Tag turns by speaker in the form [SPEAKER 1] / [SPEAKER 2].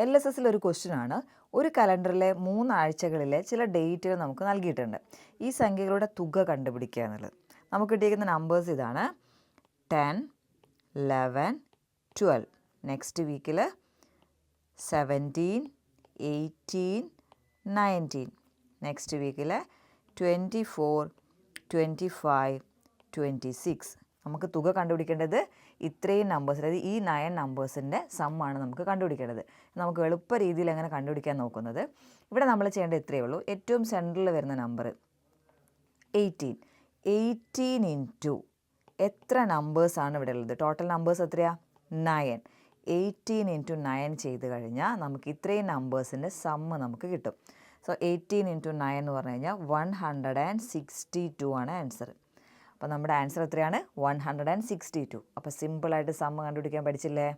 [SPEAKER 1] LSSൽ ഒരു ക്വസ്റ്റ്യൻ ആണ്. ഒരു കലണ്ടറിലെ 3 ആഴ്ചകളിലെ ചില ഡേറ്റുകൾ നമുക്ക് നൽകിയിട്ടുണ്ട്. ഈ സംഖ്യകളുടെ തുക കണ്ടുപിടിക്കുക എന്നുള്ളത്. നമുക്ക് കിട്ടിയിരിക്കുന്ന നമ്പേഴ്സ് ഇതാണ്: 10, 11, 12. നെക്സ്റ്റ് വീക്കിൽ 17, 18, 19. നെക്സ്റ്റ് വീക്കിൽ 24, 25, 26. നമുക്ക് തുക കണ്ടുപിടിക്കേണ്ടത് ഇത്രയും നമ്പേഴ്സ്, അതായത് ഈ 9 നമ്പേഴ്സിൻ്റെ സമ്മാണ് നമുക്ക് കണ്ടുപിടിക്കേണ്ടത്. നമുക്ക് എളുപ്പ രീതിയിൽ എങ്ങനെ കണ്ടുപിടിക്കാൻ നോക്കുന്നത്, ഇവിടെ നമ്മൾ ചെയ്യേണ്ടത് ഇത്രയേ ഉള്ളൂ. ഏറ്റവും സെൻറ്ററിൽ വരുന്ന നമ്പർ 18. 18 ഇൻറ്റു എത്ര നമ്പേഴ്സാണ് ഇവിടെ ഉള്ളത്? ടോട്ടൽ നമ്പേഴ്സ് എത്രയാണ്? 9. 18 ഇൻറ്റു 9 ചെയ്ത് കഴിഞ്ഞാൽ നമുക്ക് ഇത്രയും നമ്പേഴ്സിൻ്റെ സമ്മ് നമുക്ക് കിട്ടും. സോ 18 ഇൻറ്റു 9 എന്ന് പറഞ്ഞു കഴിഞ്ഞാൽ 162 ആണ് ആൻസർ. അപ്പോൾ നമ്മുടെ ആൻസർ എത്രയാണ്? 162. അപ്പോൾ സിമ്പിളായിട്ട് സമ്മ് കണ്ടുപിടിക്കാൻ പഠിച്ചില്ലേ?